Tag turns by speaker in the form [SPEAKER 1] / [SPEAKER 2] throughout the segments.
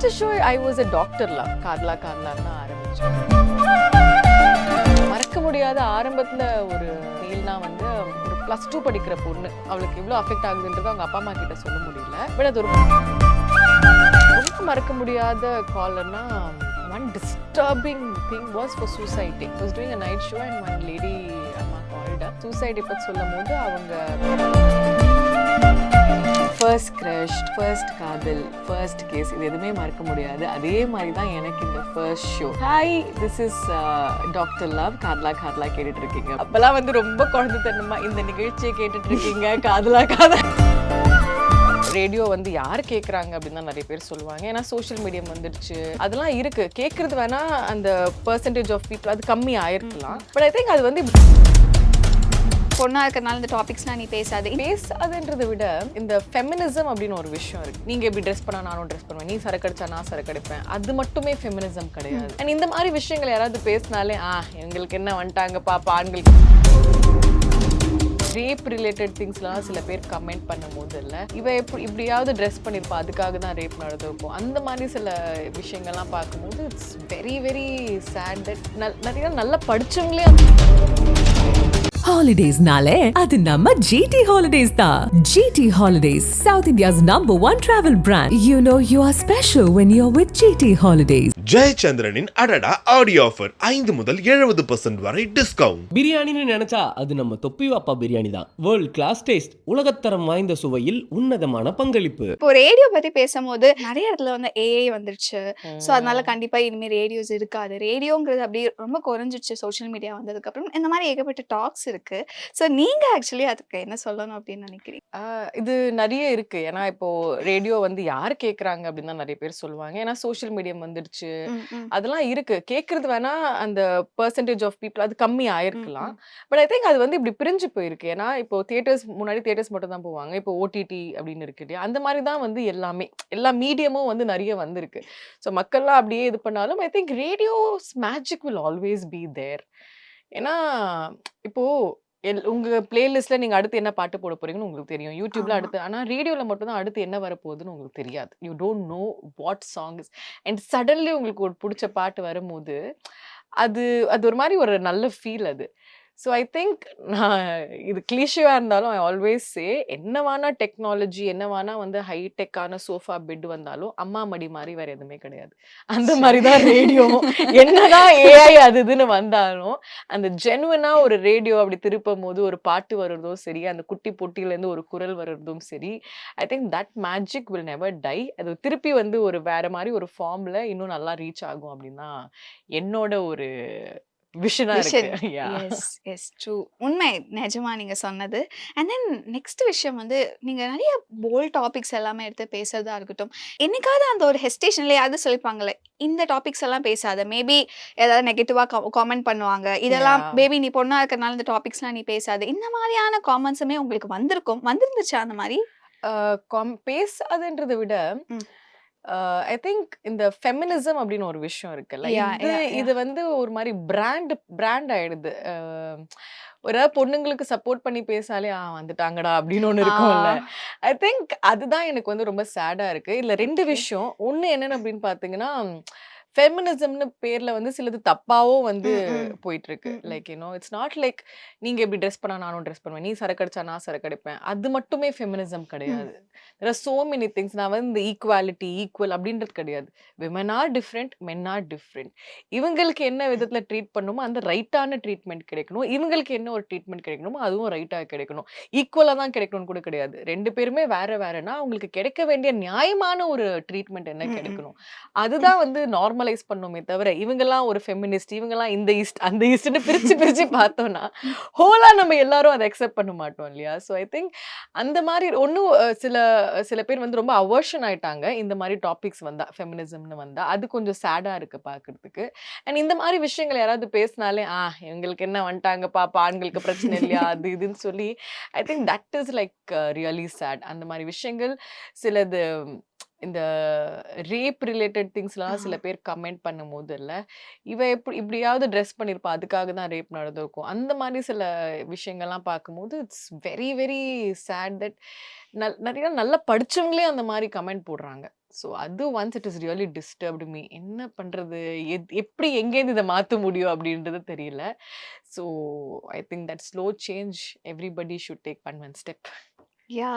[SPEAKER 1] First show I was a doctor love காதலா காதலான்னு ஆரம்பிச்சோம். மறக்க முடியாத ஆரம்பத்துல ஒரு ஃபீல்னா வந்து ஒரு +2 படிக்கிற பொண்ணு, அவளுக்கு இவ்வளோ அஃபெக்ட் ஆகுதுன்றது அவங்க அப்பா அம்மா கிட்ட சொல்ல முடியல. பட் அது ஒரு ரொம்ப மறக்க முடியாத காலர்னா one disturbing thing was for suicide. I was doing a night show and one lady amma called up. Suicide பத்தி சொல்லும்போது அவங்க ஃபர்ஸ்ட் கிரஷ், ஃபர்ஸ்ட் காதல், ஃபர்ஸ்ட் கேஸ் இது எதுவுமே மறக்க முடியாது. அதே மாதிரி தான் எனக்கு இந்த first show. Hi, this is doctor love காதலா காதலா கேட்டுட்டு இருக்கீங்க. அப்பெல்லாம் வந்து ரொம்ப குழந்தைத்தனமா இந்த நிகழ்ச்சியை கேட்டுட்டு இருக்கீங்க காதலா காதல். ரேடியோ வந்து யார் கேட்குறாங்க அப்படின்னு தான் நிறைய பேர் சொல்லுவாங்க. ஏன்னா சோஷியல் மீடியம் வந்துடுச்சு, அதெல்லாம் இருக்கு. கேட்கறது வேணா அந்த பர்சன்டேஜ் ஆஃப் பீப்புள் அது கம்மி ஆயிருக்கலாம். பட் ஐ திங்க் அது வந்து
[SPEAKER 2] பொண்ணா இருக்கிறனால இந்த டாபிக்ஸ்லாம் நீ
[SPEAKER 1] பேசாதுன்றதை விட இந்த ஃபெமினிசம் அப்படின்னு ஒரு விஷயம் இருக்கு. நீங்க எப்படி ட்ரெஸ் பண்ணா நானும் ட்ரெஸ் பண்ணுவேன், நீ சரக்கடிச்சா நான் சரக்கடிப்பேன், அது மட்டுமே ஃபெமினிசம் கிடையாது. அண்ட் இந்த மாதிரி விஷயங்கள் யாராவது பேசினாலே எங்களுக்கு என்ன வந்துட்டாங்க பாப்பா ஆண்களுக்கு ரேப் ரிலேட்டட் திங்ஸ்லாம் சில பேர் கமெண்ட் பண்ணும்போது இல்லை இவ இப்படியாவது ட்ரெஸ் பண்ணியிருப்பா அதுக்காக தான் ரேப் நடந்திருக்கும். அந்த மாதிரி சில விஷயங்கள்லாம் பார்க்கும்போது it's very very sad that நிறைய நல்லா படிச்சவங்களே
[SPEAKER 3] Holidays-nale, adu namma GT Holidays da. GT Holidays, South India's #1 travel brand. You know you are special when you're with GT Holidays.
[SPEAKER 4] ஜெயச்சந்திரனின் அடடா ஆடியோ ஆஃபர் 5 முதல் 70% வரை டிஸ்கவுண்ட்.
[SPEAKER 5] பிரியாணின்னு நினைச்சா அது நம்ம தொப்பி வாப்பா பிரியாணி தான். வேர்ல்ட் கிளாஸ் டேஸ்ட், உலகத்தரம் வாய்ந்த சுவையில் உன்னதமான பங்களிப்பு.
[SPEAKER 2] இப்போ ரேடியோ பத்தி பேசும்போது நிறைய இடத்துல வந்து ஏஐ வந்துருச்சு. ஸோ அதனால கண்டிப்பா இனிமே ரேடியோஸ் இருக்காது. ரேடியோங்கிறது அப்படியே ரொம்ப குறைஞ்சிருச்சு சோஷியல் மீடியா வந்ததுக்கு அப்புறம். இந்த மாதிரி ஏகப்பட்ட டாக்ஸ் இருக்கு. ஸோ நீங்க ஆக்சுவலி அதுக்கு என்ன சொல்லணும் அப்படின்னு நினைக்கிறீங்க?
[SPEAKER 1] இது நிறைய இருக்கு. ஏன்னா இப்போ ரேடியோ வந்து யார் கேட்குறாங்க அப்படின்னு தான் நிறைய பேர் சொல்லுவாங்க. ஏன்னா சோஷியல் மீடியம் வந்துடுச்சு, அதெல்லாம் இருக்கு. கேட்கறது வேணா அந்த பர்சன்டேஜ் ஆஃப் பீப்புள் அது கம்மி ஆயிருக்கலாம். பட் ஐ திங்க் அது வந்து இப்படி பிரிஞ்சு போயிருக்கு. ஏன்னா இப்போ முன்னாடி தியேட்டர்ஸ் மட்டும் தான் போவாங்க, இப்போ ஓடிடி அப்படின்னு இருக்கு இல்லையா, அந்த மாதிரி தான் வந்து எல்லா மீடியமும் வந்து நிறைய வந்திருக்கு. ஸோ மக்கள்லாம் அப்படியே இது பண்ணாலும் I think radio's magic will always be there. ஏன்னா இப்போ உங்க பிளேலிஸ்ட்ல நீங்க அடுத்து என்ன பாட்டு போட போறீங்கன்னு உங்களுக்கு தெரியும், யூடியூப்ல அடுத்து. ஆனா ரேடியோல மட்டும் தான் அடுத்து என்ன வரப்போகுதுன்னு உங்களுக்கு தெரியாது. You don't know what song is and suddenly உங்களுக்கு ஒரு பிடிச்ச பாட்டு வரும்போது அது ஒரு மாதிரி ஒரு நல்ல ஃபீல் அது. ஸோ ஐ திங்க் நான் இது கிளீஷியாக இருந்தாலும் ஐ ஆல்வேஸ் சே என்னவானா டெக்னாலஜி என்னவானா வந்து ஹைடெக்கான சோஃபா பெட் வந்தாலும் அம்மா மடி மாதிரி வேற எதுவுமே கிடையாது. அந்த மாதிரி தான் ரேடியோ. என்னதான் ஏஐ அது இதுன்னு வந்தாலும் அந்த ஜென்வனா ஒரு ரேடியோ அப்படி திருப்பும் போது ஒரு பாட்டு வர்றதும் சரி, அந்த குட்டி பொட்டியிலேருந்து ஒரு குரல் வர்றதும் சரி, I think that magic will never tie. அது திருப்பி வந்து ஒரு வேற மாதிரி ஒரு ஃபார்ம்ல இன்னும் நல்லா ரீச் ஆகும் அப்படின்னு தான் என்னோட ஒரு விஷனா இருக்கு.
[SPEAKER 2] உண்மை, நிஜமா நீங்க சொன்னது. அண்ட் தென் நெக்ஸ்ட் விஷயம் வந்து நீங்க நிறைய போல்ட் டாபிக்ஸ் எல்லாமே எடுத்து பேசுறதா இருக்கட்டும். என்னைக்காவது அந்த ஒரு ஹெசிடேஷன்ல யாராவது சொல்லிப்பாங்களே இந்த டாபிக்ஸ் எல்லாம் பேசாத, மேபி ஏதாவது நெகட்டிவா காமெண்ட் பண்ணுவாங்க, இதெல்லாம் பேபி நீ பொண்ணா இருக்கிறனால இந்த டாபிக்ஸ்லாம் நீ பேசாத, இந்த மாதிரியான காமெண்ட்ஸுமே உங்களுக்கு வந்துருந்துச்சா அந்த மாதிரி?
[SPEAKER 1] பேசாதுன்றதை விட ஐ திங்க் இந்த ஃபெமினிசம் அப்படின்னு ஒரு விஷயம் இருக்குல்ல, இது வந்து ஒரு மாதிரி பிராண்ட் ஆயிடுது. ஒரு பொண்ணுங்களுக்கு சப்போர்ட் பண்ணி பேசாலே வந்துட்டாங்கடா அப்படின்னு ஒண்ணு இருக்கும்ல. ஐ திங்க் அதுதான் எனக்கு வந்து ரொம்ப சேடா இருக்கு. இதுல 2 விஷயம். ஒண்ணு என்னன்னு அப்படின்னு பாத்தீங்கன்னா, ஃபெமினிசம்னு பேர்ல வந்து சிலது தப்பாவும் வந்து போயிட்டு இருக்கு. லைக் இட்ஸ் நாட் லைக் நீங்க எப்படி ட்ரெஸ் பண்ணா நானும் ட்ரெஸ் பண்ணுவேன், நீ சரக்கடிச்சா நான் சரக்கடிப்பேன், அது மட்டுமே ஃபெமினிசம் கிடையாது. there are so many things. நான் வந்து இந்த ஈக்குவாலிட்டி ஈக்குவல் அப்படின்றது கிடையாது. Women are different, men are different. இவங்களுக்கு என்ன விதத்துல ட்ரீட் பண்ணுமோ அந்த ரைட்டான ட்ரீட்மெண்ட் கிடைக்கணும், இவங்களுக்கு என்ன ஒரு ட்ரீட்மெண்ட் கிடைக்கணுமோ அதுவும் ரைட்டா கிடைக்கணும். ஈக்குவலா தான் கிடைக்கணும்னு கூட கிடையாது. 2 பேருமே வேறனா அவங்களுக்கு கிடைக்க வேண்டிய நியாயமான ஒரு ட்ரீட்மெண்ட் என்ன கிடைக்கணும், அதுதான் வந்து நார்மலைஸ் பண்ணுமே தவிர இவங்கெல்லாம் ஒரு ஃபெமினிஸ்ட், இவங்கெல்லாம் இந்த ஈஸ்ட் அந்த ஈஸ்ட்னு பிரிச்சு பார்த்தோம்னா ஹோலா நம்ம எல்லாரும் அதை அக்செப்ட் பண்ண மாட்டோம் இல்லையா. ஸோ ஐ திங்க் அந்த மாதிரி ஒன்றும் சில பேர் வந்து ரொம்ப அவர்ஷன் ஆயிட்டாங்க இந்த மாதிரி டாபிக்ஸ் வந்தா, ஃபெமினிசம்னு வந்தா. அது கொஞ்சம் சேடா இருக்கு பார்க்கறதுக்கு. அண்ட் இந்த மாதிரி விஷயங்கள் யாராவது பேசினாலே எங்களுக்கு என்ன வந்துட்டாங்க பாப்பா ஆண்களுக்கு பிரச்சனை இல்லையா அது இதுன்னு சொல்லி I think that is like really chat. அந்த மாதிரி விஷயங்கள் சிலது இந்த ரேப் ரிலேட்டட் திங்ஸ்லாம் சில பேர் கமெண்ட் பண்ணும்போது இல்லை இவ இப்படியாவது ட்ரெஸ் பண்ணியிருப்பா அதுக்காக தான் ரேப் நடந்திருக்கும். அந்த மாதிரி சில விஷயங்கள்லாம் பார்க்கும்போது it's very very sad that நிறைய நல்லா படிச்சவங்களே அந்த மாதிரி கமெண்ட் போடுறாங்க. ஸோ அது once it is really disturbed me. என்ன பண்றது? எப்படி எங்கேருந்து இத மாத்த முடியும் அப்படின்றது தெரியல. So I think that slow change everybody should take one step.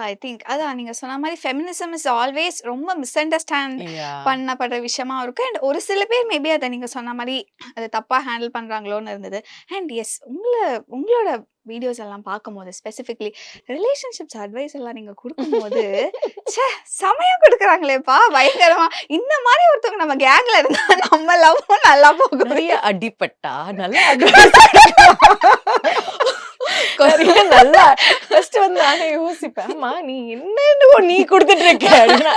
[SPEAKER 2] I think அதான் நீங்க சொன்ன மாரி ஃபெமினிசம் இஸ் ஆல்வேஸ் ரொம்ப மிஸ் அண்டர்ஸ்டாண்ட்
[SPEAKER 1] யா.
[SPEAKER 2] பண்ணப்படுற விஷயமா இருக்கும். அண்ட் ஒரு சில பேர் மேபி அத நீங்க சொன்ன மாரி அத தப்பா ஹேண்டில் பண்றாங்களோன்னு இருந்தது. அண்ட் எஸ் உங்களோட வீடியோஸ் எல்லாம் பார்க்கும்போது ஸ்பெசிஃபிக்லி ரிலேஷன்ஷிப்ஸ் அட்வைஸ் எல்லாம் நீங்க குடுக்கும்போது, ச்சே! செமையா குடுக்குறாங்களேப்பா! பயங்கரமா. இந்த மாரி ஒருத்தவங்க நம்ம கேங்ல இருந்தா நம்ம லவ்வும் நல்லா போகும்.
[SPEAKER 1] நெறைய அடிபட்டா நல்லா நெறைய நல்லா ஃபர்ஸ்ட் வந்து நானே யோசிப்பேன். ஆமா நீ என்னென்னவோ நீ குடுத்துட்டு இருக்க அப்படின்னா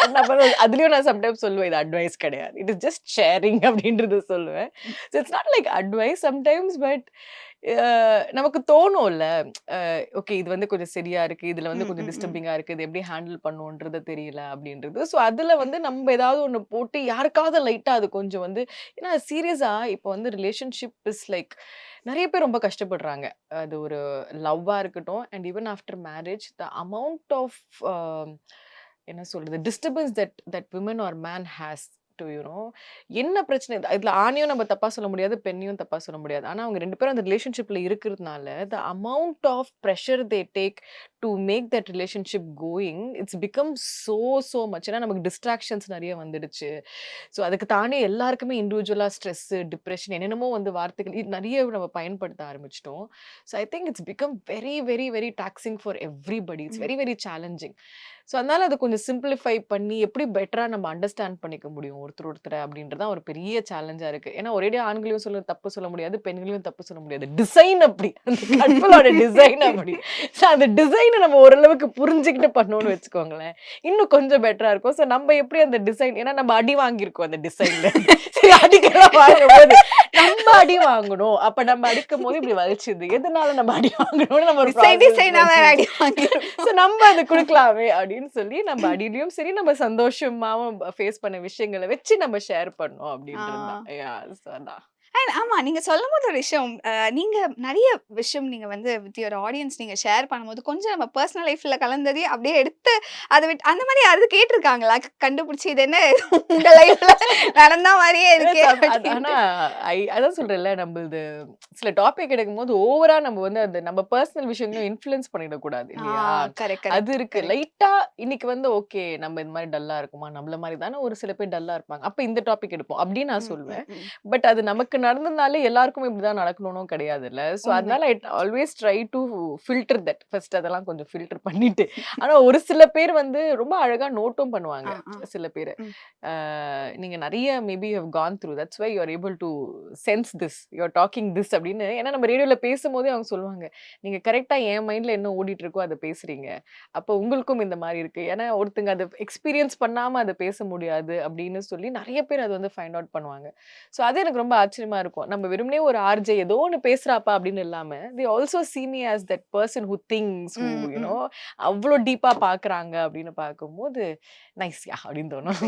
[SPEAKER 1] அதுலயும் நான் சம்டைம்ஸ் சொல்லுவேன் இது அட்வைஸ் கிடையாது. இட் இஸ் ஜஸ்ட் ஷேரிங் அப்படின்றது சொல்லுவேன். So it's not like advice sometimes but நமக்கு தோணும்ல ஓகே இது வந்து கொஞ்சம் சரியா இருக்கு. இதுல வந்து கொஞ்சம் டிஸ்டர்பிங்கா இருக்கு. இது எப்படி ஹேண்டில் பண்ணுன்றது தெரியல அப்படின்றது. ஸோ அதுல வந்து நம்ம ஏதாவது ஒண்ணு போட்டு யாருக்காவது லைட்டா அது கொஞ்சம் வந்து ஏன்னா சீரியஸா இப்போ வந்து ரிலேஷன்ஷிப் இஸ் லைக் நெறைய பேர் ரொம்ப கஷ்டப்படுறாங்க. அது ஒரு லவ்வா இருக்கட்டும் and even after marriage the amount of என்ன சொல்றது disturbance that women or men has to என்ன பிரச்சனை இதுல ஆணையும் நம்ம தப்பா சொல்ல முடியாது, பெண்ணையும் தப்பா சொல்ல முடியாது. ஆனா அவங்க 2 பேரும் அந்த ரிலேஷன்ஷிப்ல இருக்கிறதுனால the amount of pressure they take to make that relationship going it's become so much. ஏன்னா நமக்கு டிஸ்ட்ராக்ஷன்ஸ் நிறைய வந்துடுச்சு. ஸோ அதுக்கு தானே எல்லாருக்குமே இண்டிவிஜுவலா ஸ்ட்ரெஸ், டிப்ரெஷன் என்னென்னமோ வந்து வார்த்தைகள் நிறைய நம்ம பயன்படுத்த ஆரம்பிச்சிட்டோம். So I think it's become very very very taxing for everybody. It's very very challenging. So அதனால அதை கொஞ்சம் சிம்பிளிஃபை பண்ணி எப்படி பெட்டரா நம்ம அண்டர்ஸ்டாண்ட் பண்ணிக்க முடியும் ஒருத்தரை அப்படின்றது ஒரு பெரிய சேலஞ்சா இருக்கு. ஏன்னா ஒரேடியா ஆண்களையும் தப்பு சொல்ல முடியாது, பெண்களையும் தப்பு சொல்ல முடியாது. டிசைன் அப்படி அந்த கப்பலோட டிசைன் அப்படி. ஸோ அந்த டிசைனை நம்ம ஓரளவுக்கு புரிஞ்சுக்கிட்டு பண்ணோம்னு வச்சுக்கோங்களேன் இன்னும் கொஞ்சம் பெட்டரா இருக்கும். ஸோ நம்ம எப்படி அந்த டிசைன் ஏன்னா நம்ம அடி வாங்கியிருக்கோம் அந்த டிசைன்ல. சரி அடிக்கலாம் வாங்கும் போது நம்ம அடி வாங்கணும். அப்ப நம்ம அடிக்கும் போது இப்படி வலிச்சுது எதனால நம்ம அடி வாங்கணும்னு நம்ம ஒரு ஸோ நம்ம அதை கொடுக்கலாமே அப்படின்னு சொல்லி நம்ம அடியிலையும் சரி நம்ம சந்தோஷமாவும் ஃபேஸ் பண்ண விஷயங்களை வச்சு நம்ம ஷேர் பண்ணோம் அப்படின்றது.
[SPEAKER 2] ஆமா நீங்க சொல்லும்போது ஒரு விஷயம் நீங்க நிறைய விஷயம் நீங்க வந்து வித் யுவர் ஆடியன்ஸ் நீங்க ஷேர் பண்ணும்போது கொஞ்சம் நம்ம பர்சனல் லைஃப்ல கலந்ததே அப்படியே எடுத்து அதை விட்டு அந்த மாதிரி அது கேட்டிருக்காங்களா கண்டுபிடிச்சி இது என்ன உங்க லைஃப்ல நடந்த மாதிரியே இருக்கு.
[SPEAKER 1] ஆனா அதான் சொல்றேன்ல நம்ம இது சில டாபிக் எடுக்கும் போது ஓவரா நம்ம வந்து அந்த நம்ம பர்சனல் விஷயங்களும் இன்ஃப்ளூயன்ஸ் பண்ணிடக்கூடாது இல்லையா? அது இருக்கு லைட்டா இன்னைக்கு வந்து ஓகே நம்ம இந்த மாதிரி டல்லா இருக்குமா நம்மள மாதிரி தானே ஒரு சில பேர் டல்லா இருப்பாங்க அப்ப இந்த டாபிக் எடுப்போம் அப்படின்னு நான் சொல்லுவேன். பட் அது நமக்கு நடந்ததுனாலே எல்லாருக்கும் இப்படிதான் நடக்கணும்னு கிடையாது இல்ல. சோ அதனால I always try to filter that first அதெல்லாம் கொஞ்சம் ஃபில்டர் பண்ணிட்டு. ஆனா ஒரு சில பேர் வந்து ரொம்ப அழகா நோட்டும் பண்ணுவாங்க. சில பேர் நீங்க நிறைய maybe how gone through that's why you are able to sense this you are talking this அப்படின்னு. ஏன்னா நம்ம ரேடியோல பேசும்போதே அவங்க சொல்லுவாங்க நீங்க கரெக்டா என் மைண்ட்ல என்ன ஓடிட்டு இருக்கோ அதை பேசுறீங்க. அப்போ உங்களுக்கும் இந்த மாதிரி இருக்கு. ஏன்னா ஒருத்தங்க அதை எக்ஸ்பீரியன்ஸ் பண்ணாம அதை பேச முடியாது அப்படின்னு சொல்லி நிறைய பேர் அதை வந்து ஃபைண்ட் அவுட் பண்ணுவாங்க. ஸோ அது எனக்கு ரொம்ப ஆச்சரியமா இருக்கும். நம்ம வெறுமனே ஒரு ஆர்ஜே ஏதோ ஒன்று பேசுறாப்பா அப்படின்னு இல்லாம they also see me as that person who thinks who அவ்வளோ டீப்பா பாக்குறாங்க அப்படின்னு பார்க்கும்போது நைஸ் அப்படின்னு தோணும்.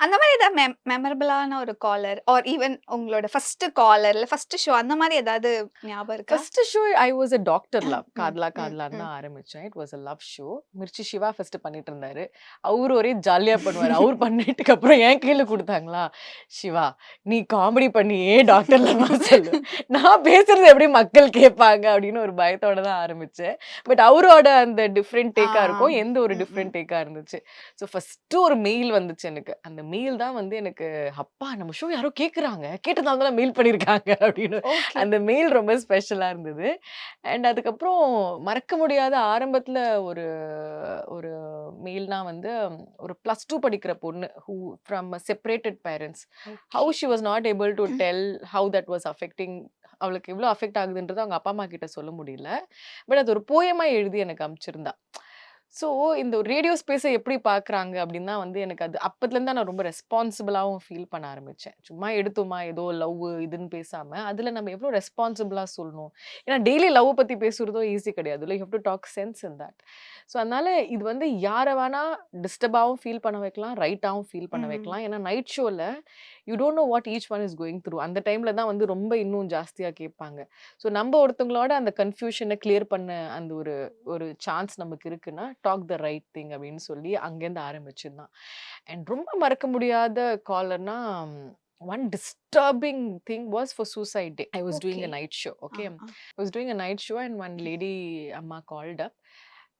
[SPEAKER 2] அந்த மாதிரி ஏதாவது மெமரபிளான ஒரு காலர் ஆர் ஈவன் உங்களோட ஃபர்ஸ்ட் காலர் இல்ல ஃபர்ஸ்ட் ஷோ அந்த மாதிரி ஏதாவது ஞாபகம் இருக்கா?
[SPEAKER 1] First show I was a doctor love காதலான்னு தான் ஆரம்பிச்சேன். It was a love show. Mirchi Shiva first பண்ணிட்டு இருந்தாரு. அவரு ஒரே ஜாலியா பண்ணுவாரு. அவர் பண்ணிட்டுக்கு அப்புறம் என் கையில கொடுத்தாங்களா சிவா நீ காமெடி பண்ணியே டாக்டர் லவ்வா சொல்லு நான் பேசுறது எப்படி மக்கள் கேட்பாங்க அப்படின்னு ஒரு பயத்தோட தான் ஆரம்பிச்சேன். பட் அவரோட அந்த டிஃப்ரெண்ட் டேக்கா இருக்கும் எந்த ஒரு டிஃப்ரெண்ட் டேக்கா இருந்துச்சு. ஸோ ஃபர்ஸ்ட் ஒரு மெயில் வந்துச்சு எனக்கு. அந்த மெயில் தான் வந்து எனக்கு அப்பா நம்ம ஷோ யாரோ கேட்குறாங்க கேட்டதால தான் மெயில் பண்ணியிருக்காங்க அப்படின்னு அந்த மெயில் ரொம்ப ஸ்பெஷலா இருந்தது. அண்ட் அதுக்கப்புறம் மறக்க முடியாத ஆரம்பத்துல ஒரு ஒரு மெயில்னா வந்து ஒரு +2 படிக்கிற பொண்ணு who from separated parents how she was not able to tell how that was affecting அவளுக்கு எவ்வளோ அஃபெக்ட் ஆகுதுன்றது அவங்க அப்பா அம்மா கிட்ட சொல்ல முடியல. பட் அது ஒரு போயமா எழுதி எனக்கு அனுப்பிச்சிருந்தா. ஸோ இந்த ஒரு ரேடியோ ஸ்பேஸை எப்படி பார்க்குறாங்க அப்படின்னா வந்து எனக்கு அது அப்பத்துலேருந்து நான் ரொம்ப ரெஸ்பான்சிபிளாகவும் ஃபீல் பண்ண ஆரம்பித்தேன். சும்மா எடுத்தோமா ஏதோ லவ் இதுன்னு பேசாமல் அதில் நம்ம எவ்வளோ ரெஸ்பான்சிபிளாக சொல்லணும். ஏன்னா டெய்லி லவ் பற்றி பேசுகிறதோ ஈஸி கிடையாது. இல்லை you have to talk sense in that. So அதனால் இது வந்து யாரை வேணால் டிஸ்டர்பாகவும் ஃபீல் பண்ண வைக்கலாம், ரைட்டாகவும் ஃபீல் பண்ண வைக்கலாம். ஏன்னா நைட் ஷோவில் you don't know what each one is going through. அந்த டைமில் தான் வந்து ரொம்ப இன்னும் ஜாஸ்தியாக கேட்பாங்க. ஸோ நம்ம ஒருத்தவங்களோட அந்த கன்ஃபியூஷனை கிளியர் பண்ண அந்த ஒரு சான்ஸ் நமக்கு இருக்குன்னா டாக் த ரைட் திங் அப்படின்னு சொல்லி அங்கேருந்து ஆரம்பிச்சுதான். அண்ட் ரொம்ப மறக்க முடியாத காலர்னா one disturbing thing was for suicide day. I was doing a
[SPEAKER 2] Okay.
[SPEAKER 1] night show. Okay,
[SPEAKER 2] ah, ah.
[SPEAKER 1] I was doing a night show and one lady amma called up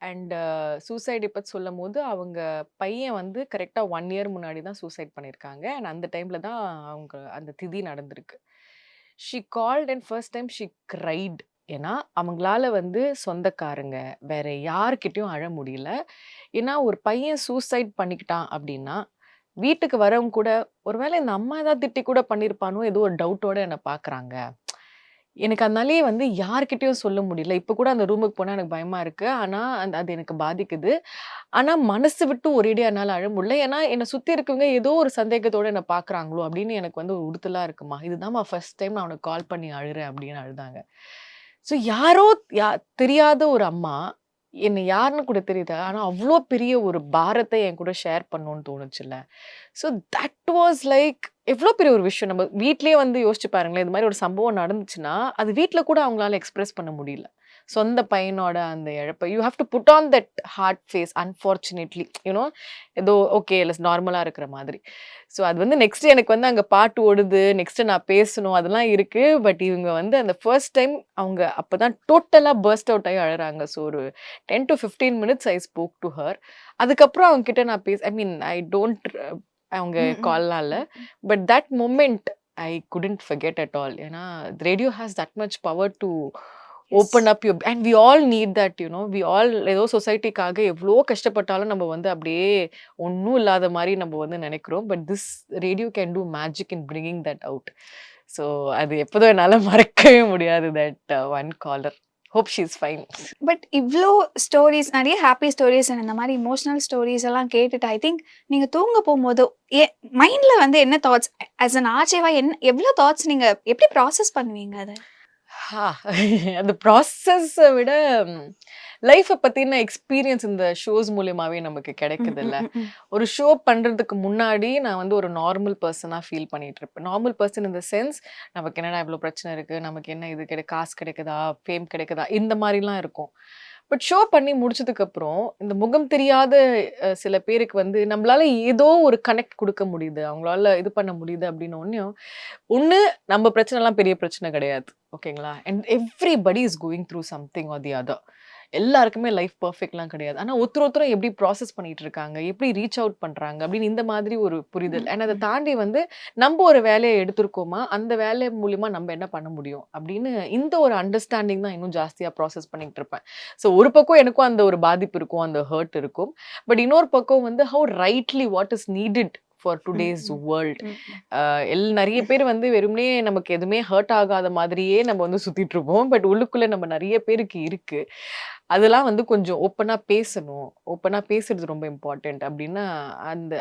[SPEAKER 1] and suicide பத்தி சொல்லும் போது அவங்க பையன் வந்து கரெக்டா 1 year முன்னாடி தான் suicide பண்ணியிருக்காங்க அண்ட் அந்த டைம்ல தான் அவங்க அந்த திதி நடந்திருக்கு. She called and first time she cried. ஏன்னா அவங்களால வந்து சொந்தக்காரங்க வேற யார்கிட்டயும் அழ முடியல. ஏன்னா ஒரு பையன் சூசைட் பண்ணிக்கிட்டான் அப்படின்னா வீட்டுக்கு வரவங்க கூட ஒருவேளை இந்த அம்மா ஏதாவது திட்டி கூட பண்ணியிருப்பானோ ஏதோ ஒரு டவுட்டோட என்னை பார்க்குறாங்க. எனக்கு அதனாலேயே வந்து யார்கிட்டயும் சொல்ல முடியல. இப்ப கூட அந்த ரூமுக்கு போனா எனக்கு பயமா இருக்கு. ஆனா அது எனக்கு பாதிக்குது. ஆனா மனசு விட்டு ஒரேடியா என்னால அழ முடியல. ஏன்னா என்ன சுத்தி இருக்கவங்க ஏதோ ஒரு சந்தேகத்தோட என்ன பார்க்குறாங்களோ அப்படின்னு எனக்கு வந்து ஒரு உறுத்தலா இருக்குமா. இதுதாம்மா ஃபர்ஸ்ட் டைம் நான் உனக்கு கால் பண்ணி அழுறேன் அப்படின்னு அழுதாங்க. ஸோ யாரோ தெரியாத ஒரு அம்மா என்ன யாருன்னு கூட தெரியுதா? ஆனா அவ்ளோ பெரிய ஒரு பாரத்தை என் கூட ஷேர் பண்ணணும்னு தோணுச்சுல்ல. ஸோ தட் வாஸ் லைக் எவ்ளோ பெரிய ஒரு விஷயம். நம்ம வீட்லயே வந்து யோசிச்சு பாருங்களேன். இது மாரி ஒரு சம்பவம் நடந்துச்சுன்னா, அது வீட்ல கூட அவங்களால எக்ஸ்பிரஸ் பண்ண முடியல. சொந்த பையனோட அந்த இழப்ப. You have to put on that hard face unfortunately. You know ஏதோ ஓகே நார்மலா இருக்கிற மாதிரி. ஸோ அது வந்து நெக்ஸ்ட் எனக்கு வந்து அங்க பாட்டு ஓடுது. நெக்ஸ்ட் நான் பேசணும் அதெல்லாம் இருக்கு. பட் இவங்க வந்து அந்த ஃபர்ஸ்ட் டைம் அவங்க அப்பதான் டோட்டலா பர்ஸ்ட் அவுட் ஆகி அழறாங்க. ஸோ ஒரு 10 to 15 minutes I spoke to her. அதுக்கப்புறம் அவங்க கிட்ட நான் ஐ மீன் ஐ டோன்ட் அவங்க கால்லாம் இல்ல. But that moment I couldn't forget at all. ஏன்னா radio has that much power to open up your and we all need that you know we all ஏதோ சொசைட்டிக்காக எவ்வளோ கஷ்டப்பட்டாலும் நம்ம வந்து அப்படியே ஒன்றும் இல்லாத மாதிரி நம்ம வந்து நினைக்கிறோம். But this radio can do magic in bringing that out. So அது எப்போதும் என்னால் மறக்கவே முடியாது that one caller. Hope she is fine.
[SPEAKER 2] But இவ்ளோ ஸ்டோரீஸ் நிறைய ஹாப்பி ஸ்டோரீஸ் அண்ட் இந்த மாதிரி இமோஷனல் ஸ்டோரீஸ் எல்லாம் கேட்டுட்டு ஐ திங்க் நீங்க தூங்க போகும்போது மைண்ட்ல வந்து என்ன தாட்ஸ் ஆஸ் அன் ஆர்ஜேவா என்ன எவ்வளோ தாட்ஸ் நீங்க எப்படி ப்ராசஸ் பண்ணுவீங்க அதை?
[SPEAKER 1] அந்த ப்ராசஸை விட லைஃப்பை பற்றின எக்ஸ்பீரியன்ஸ் இந்த ஷோஸ் மூலியமாகவே நமக்கு கிடைக்குது இல்லை. ஒரு ஷோ பண்ணுறதுக்கு முன்னாடி நான் வந்து ஒரு நார்மல் பர்சனாக ஃபீல் பண்ணிட்டு இருப்பேன். நார்மல் பர்சன் இந்த சென்ஸ் நமக்கு என்னடா இவ்வளோ பிரச்சனை இருக்குது, நமக்கு என்ன இது காசு கிடைக்குதா, ஃபேம் கிடைக்குதா, இந்த மாதிரிலாம் இருக்கும். பட் ஷோ பண்ணி முடிச்சதுக்கப்புறம் இந்த முகம் தெரியாத சில பேருக்கு வந்து நம்மளால ஏதோ ஒரு கனெக்ட் கொடுக்க முடியுது, அவங்களால இது பண்ண முடியுது அப்படின்னு ஒன்று நம்ம பிரச்சனைலாம் பெரிய பிரச்சனை கிடையாது. ஓகேங்களா? And everybody is going through something R the other. எல்லாருக்குமே லைஃப் பர்ஃபெக்ட்லாம் கிடையாது. ஆனால் ஒருத்தரும் எப்படி ப்ராசஸ் பண்ணிட்டு இருக்காங்க, எப்படி ரீச் அவுட் பண்ணுறாங்க அப்படின்னு இந்த மாதிரி ஒரு புரிதல். அண்ட் அதை தாண்டி வந்து நம்ம ஒரு வேலையை எடுத்திருக்கோமா, அந்த வேலை மூலிமா நம்ம என்ன பண்ண முடியும் அப்படின்னு இந்த ஒரு அண்டர்ஸ்டாண்டிங் தான் இன்னும் ஜாஸ்தியாக ப்ராசஸ் பண்ணிட்டு இருப்பேன். ஸோ ஒரு பக்கம் எனக்கும் அந்த ஒரு பாதிப்பு இருக்கும், அந்த ஹர்ட் இருக்கும். பட் இன்னொரு பக்கம் வந்து how rightly what is needed for today's world. நிறைய பேர் வந்து வெறுமனே நமக்கு எதுவுமே ஹர்ட் ஆகாத மாதிரியே நம்ம வந்து சுத்திட்டு இருப்போம். பட் உள்ளுக்குள்ள நம்ம நிறைய பேருக்கு இருக்கு. அதெல்லாம் வந்து கொஞ்சம் ஓப்பனா பேசணும். ஓப்பனா பேசுறது ரொம்ப இம்பார்ட்டன்ட் அப்படின்னா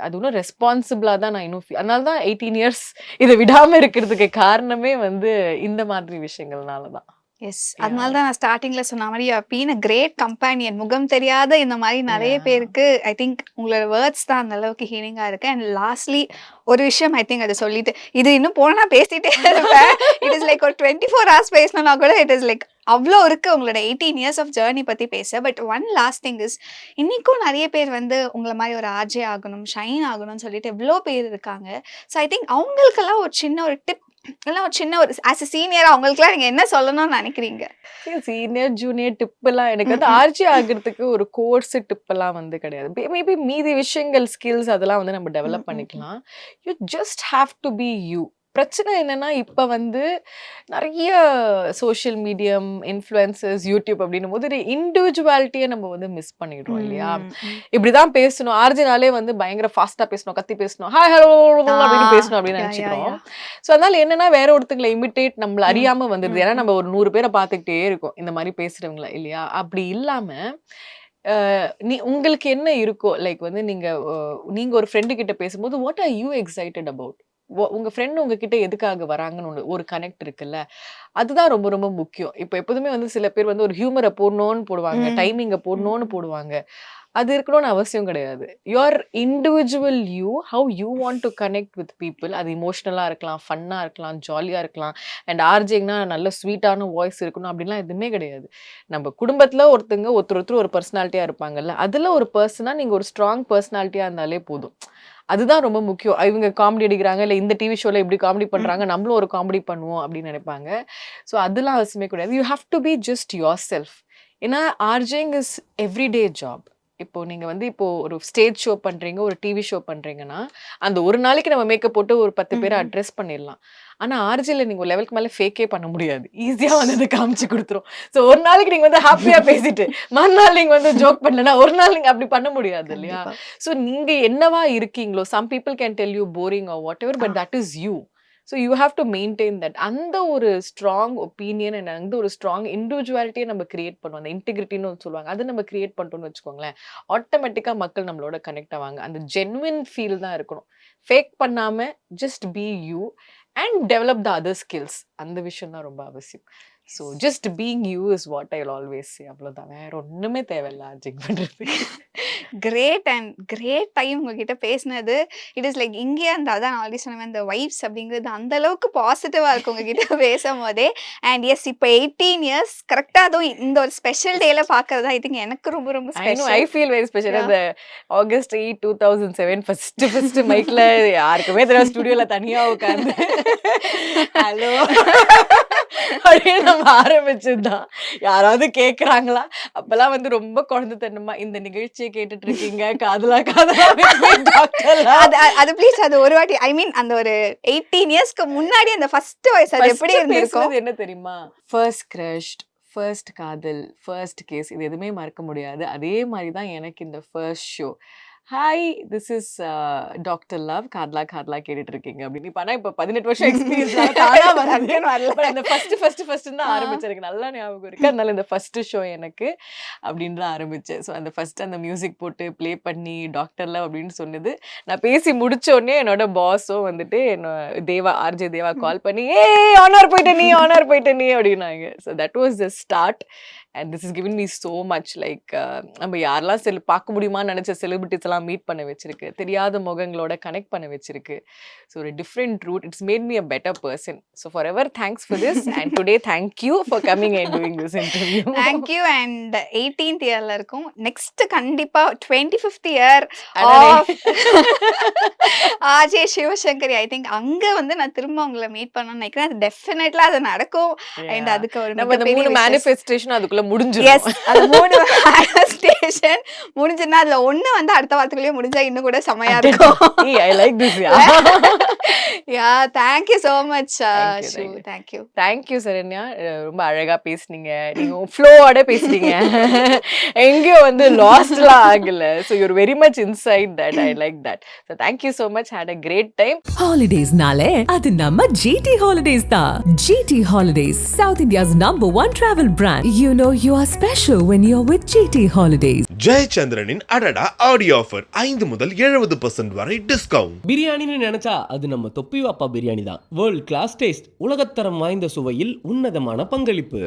[SPEAKER 1] அது இன்னும் ரெஸ்பான்சிபிளா தான் நான் இன்னும் அதனால தான் 18 இயர்ஸ் இதை விடாம இருக்கிறதுக்கு காரணமே வந்து இந்த மாதிரி விஷயங்கள்னால தான்.
[SPEAKER 2] எஸ், அதனால தான் நான் ஸ்டார்டிங்ல சொன்ன மாதிரி பீன் அ கிரேட் கம்பேனியன். முகம் தெரியாத இந்த மாதிரி நிறைய பேருக்கு ஐ திங்க் உங்களோட வேர்ட்ஸ் தான் அந்த அளவுக்கு ஹீலிங்கா இருக்கு. அண்ட் லாஸ்ட்லி ஒரு விஷயம் ஐ திங்க் அதை சொல்லிட்டு இது இன்னும் போனா பேசிட்டே இருப்பேன். இட் இஸ் லைக் ஒரு 24 hours பேசணும்னா கூட இட் இஸ் லைக் அவ்வளோ இருக்கு உங்களோட 18 years ஆஃப் ஜேர்னி பத்தி பேச. But one last thing is இன்னைக்கும் நிறைய பேர் வந்து உங்களை மாதிரி ஒரு ஆர்ஜே ஆகணும், ஷைன் ஆகணும்னு சொல்லிட்டு எவ்வளோ பேர் இருக்காங்க. ஸோ ஐ திங்க் அவங்களுக்கெல்லாம் ஒரு சின்ன ஒரு டிப் இல்ல ஒரு சின்ன ஒரு ஆஸ் எ சீனியர் அவங்களுக்குலாம் நீங்க என்ன சொல்லணும்னு நினைக்கிறீங்க?
[SPEAKER 1] சீனியர் ஜூனியர் டிப் எல்லாம் எனக்கு வந்து ஆர்ஜி ஆகிறதுக்கு ஒரு கோர்ஸ் டிப் எல்லாம் வந்து கிடையாது. மேபி மீதி விஷயங்கள் ஸ்கில்ஸ் அதெல்லாம் வந்து நம்ம டெவலப் பண்ணிக்கலாம். You just have to be you. பிரச்சனை என்னன்னா இப்ப வந்து நிறைய சோஷியல் மீடியம் இன்ஃப்ளூயன்சஸ் யூடியூப் அப்படின்னும் போது இண்டிவிஜுவாலிட்டியை நம்ம வந்து மிஸ் பண்ணிடுறோம் இல்லையா? இப்படிதான் பேசணும், ஆர்ஜினாலே வந்து பயங்கர ஃபாஸ்டா பேசணும், கத்தி பேசணும், ஹாய் ஹலோ அப்படின்னு பேசணும் அப்படின்னு நினைச்சுக்கிறோம். ஸோ அதனால என்னன்னா வேற ஒருத்தங்களை இமிட்டேட் நம்மள அறியாம வந்துடுது. ஏன்னா நம்ம ஒரு 100 பேரை பார்த்துக்கிட்டே இருக்கோம் இந்த மாதிரி பேசுறவங்கள இல்லையா? அப்படி இல்லாம உங்களுக்கு என்ன இருக்கோ லைக் வந்து நீங்க ஒரு ஃப்ரெண்டு கிட்ட பேசும்போது what are you excited about? உங்க ஃப்ரெண்ட் உங்ககிட்ட எதுக்காக வராங்கன்னு ஒரு கனெக்ட் இருக்குல்ல, அதுதான் ரொம்ப ரொம்ப முக்கியம். இப்போ எப்போதுமே வந்து சில பேர் வந்து ஒரு ஹியூமரை போடணும்னு போடுவாங்க, டைமிங்கை போடணும்னு போடுவாங்க. அது இருக்கணும்னு அவசியம் கிடையாது. Your individual you, how you want to connect with people. அது இமோஷனலாக இருக்கலாம், ஃபன்னாக இருக்கலாம், ஜாலியாக இருக்கலாம். அண்ட் ஆர்ஜேங்கன்னா நல்ல ஸ்வீட்டான வாய்ஸ் இருக்கணும் அப்படின்லாம் எதுவுமே கிடையாது. நம்ம குடும்பத்தில் ஒருத்தர் ஒரு பர்சனாலிட்டியாக இருப்பாங்கல்ல, அதில் ஒரு பர்சனாக நீங்கள் ஒரு ஸ்ட்ராங் பர்சனாலிட்டியாக இருந்தாலே போதும். அதுதான் ரொம்ப முக்கியம். இவங்க காமெடி அடிக்கிறாங்க, இல்லை இந்த டிவி ஷோவில் இப்படி காமெடி பண்ணுறாங்க, நம்மளும் ஒரு காமெடி பண்ணுவோம் அப்படின்னு நினைப்பாங்க. ஸோ அதெல்லாம் அவசியமே கிடையாது. You have to be just your self. ஏன்னா ஆர்ஜேங் இஸ் எவ்ரிடே ஜாப். இப்போ நீங்கள் வந்து இப்போ ஒரு ஸ்டேஜ் ஷோ பண்ணுறீங்க, ஒரு டிவி ஷோ பண்ணுறீங்கன்னா, அந்த ஒரு நாளைக்கு நம்ம மேக்கப் போட்டு ஒரு 10 பேரை அட்ரெஸ் பண்ணிடலாம். ஆனால் ஆர்ஜேல நீங்கள் ஒரு லெவலுக்கு மேலே ஃபேக்கே பண்ண முடியாது. ஈஸியாக வந்து அதை காமிச்சு கொடுத்துரும். ஸோ ஒரு நாளைக்கு நீங்கள் வந்து ஹாப்பியாக பேசிட்டு மறுநாள் நீங்கள் வந்து ஜோக் பண்ணலன்னா ஒரு நாள் நீங்கள் அப்படி பண்ண முடியாது இல்லையா? ஸோ நீங்கள் என்னவா இருக்கீங்களோ, some people can tell you boring or whatever, but that is you. So you have to maintain that. அந்த ஒரு ஸ்ட்ராங் ஒப்பீனியன் அண்ட் அந்த ஒரு ஸ்ட்ராங் இண்டிவிஜுவாலிட்டியை நம்ம கிரியேட் பண்ணுவோம். அந்த இன்டெகிரிட்டின்னு சொல்லுவாங்க, அதை நம்ம கிரியேட் பண்ணிட்டோம்னு வச்சுக்கோங்களேன், ஆட்டோமேட்டிக்காக மக்கள் நம்மளோட கனெக்ட் ஆவாங்க. அந்த ஜென்வின் ஃபீல் தான் இருக்கணும். ஃபேக் பண்ணாமல் just be you and develop the other skills. அந்த விஷயம் தான் ரொம்ப அவசியம். So just being you is what I will always say. அவ்வளோதான், வேற ஒன்றுமே தேவையில்ல ஆர்ஜிங் பண்ணுறதுக்கு.
[SPEAKER 2] கிரேட் அண்ட் கிரேட் டைம் உங்ககிட்ட பேசினது. இட் இஸ் லைக் இங்கே அந்த அதான் ஆல்ரெடி சொன்ன அந்த வைப்ஸ் அப்படிங்கிறது அந்த அளவுக்கு பாசிட்டிவாக இருக்கும் உங்ககிட்ட பேசும் போதே. அண்ட் எஸ் இப்போ 18 இயர்ஸ் கரெக்டாக அதுவும் இந்த ஒரு ஸ்பெஷல் டேல பார்க்கறது ஐ திங்க் எனக்கு ரொம்ப ரொம்ப
[SPEAKER 1] I know, I
[SPEAKER 2] special.
[SPEAKER 1] Feel very special. அந்த ஆகஸ்ட் 8, 2007 ஃபர்ஸ்ட் மைக்ல யாருக்குமே தெரியாது, ஸ்டுடியோல தனியா உட்காந்து ஹலோ அப்படின்னு நம்ம ஆரம்பிச்சதுதான். யாராவது கேக்குறாங்களா? அப்பெல்லாம் வந்து ரொம்ப குழந்தைத்தனமா இந்த நிகழ்ச்சியை கேட்டுட்டு இருக்கீங்க, காதலா காதலா டாக்டர்லாம்.
[SPEAKER 2] அது ப்ளீஸ் அது ஒரு வாட்டி ஐ மீன் அந்த ஒரு 18 இயர்ஸ்க்கு முன்னாடி அந்த ஃபர்ஸ்ட் வாய்ஸ் அது எப்படி
[SPEAKER 1] First
[SPEAKER 2] இருந்திருக்கும்?
[SPEAKER 1] பேசுனது என்ன தெரியுமா? ஃபர்ஸ்ட் கிரஷ்ட், ஃபர்ஸ்ட் காதல், ஃபர்ஸ்ட் கேஸ், இது எதுவுமே மறக்க முடியாது. அதே மாதிரி தான் எனக்கு இந்த first show. Hi, this is doctor love, காதலா காதலா கேட்டுட்டு இருக்கீங்க அப்படின்னு. இப்போ ஆனால் இப்போ 18 வருஷம் எக்ஸ்பீரியன்ஸ்
[SPEAKER 2] டக்குன்னு வரல.
[SPEAKER 1] பட் அந்த ஃபர்ஸ்ட் தான் ஆரம்பிச்சேன். எனக்கு நல்லா ஞாபகம் இருக்கு. அதனால இந்த ஃபர்ஸ்ட் ஷோ எனக்கு அப்படின்னு தான் ஆரம்பிச்சேன். ஸோ அந்த ஃபர்ஸ்ட் அந்த மியூசிக் போட்டு ப்ளே பண்ணி டாக்டர் லவ் அப்படின்னு சொன்னது, நான் பேசி முடிச்ச உடனே என்னோட பாஸும் வந்துட்டு தேவா, ஆர்ஜே தேவா கால் பண்ணி ஆனர் போயிட்ட நீ அப்படின்னாங்க. So that was the start. And this is given me so much. Like நம்ம யாரெல்லாம் பார்க்க முடியுமான்னு நினச்ச செலிபிரிட்டிஸ் எல்லாம் மீட் பண்ண வச்சிருக்கு, தெரியாத முகங்களோட கனெக்ட் பண்ண வச்சிருக்கு. ஸோ ஒரு different route. It's made me a better person. So forever thanks for this. And today thank you for coming and doing this interview.
[SPEAKER 2] Thank you. And 18th இயர்ல இருக்கும். நெக்ஸ்ட் கண்டிப்பா 25th இயர்
[SPEAKER 1] அடடே.
[SPEAKER 2] Of RJ Sivasankari. I think அங்க வந்து நான் திரும்ப உங்களை meet பண்ணணும்னு நினைக்கிறேன். அது டெஃபினெட்லா அது நடக்கும். அண்ட் அதுக்கு ஒரு
[SPEAKER 1] நம்ம இந்த 3
[SPEAKER 2] மிகப்பெரிய
[SPEAKER 1] மேனிஃபெஸ்டேஷன் அதுக்குள்ள
[SPEAKER 2] எஸ்
[SPEAKER 1] முடிஞ்சிடும்.
[SPEAKER 2] அந்த 3 ஸ்டேஷன் முடிஞ்சுன்னா அதுல ஒண்ணு வந்து அடுத்த வாரத்துக்குள்ளேயே முடிஞ்சா இன்னும் கூட செமையா இருக்கும்.
[SPEAKER 1] I like this.
[SPEAKER 2] Yeah thank you so much
[SPEAKER 1] Thank you,
[SPEAKER 2] shoe.
[SPEAKER 1] thank you.
[SPEAKER 2] Thank you.
[SPEAKER 1] Thank you Saranya. ரொம்ப அழகா பேசுனீங்க. நீங்க ஃப்ளோவோட பேசுறீங்க. எங்கேயும் வந்து லாஸ்ட்லாம் ஆகல. So you're very much insight that. I like that. So thank you so much. Had a great time.
[SPEAKER 3] Holidays-nale, அது நம்ம GT Holidays தான். GT Holidays, South India's #1 travel brand. You know you are special when you're with GT Holidays.
[SPEAKER 4] ஜெயச்சந்திரனின் அடடா audio offer 5 முதல் 70% வரை discount.
[SPEAKER 5] பிரியாணின்னு நினைச்சா அது நம்ம தொப்பி வாப்பா பிரியாணி தான். வேர்ல்ட் கிளாஸ் டேஸ்ட், உலகத்தரம் வாய்ந்த சுவையில் உன்னதமான பங்களிப்பு.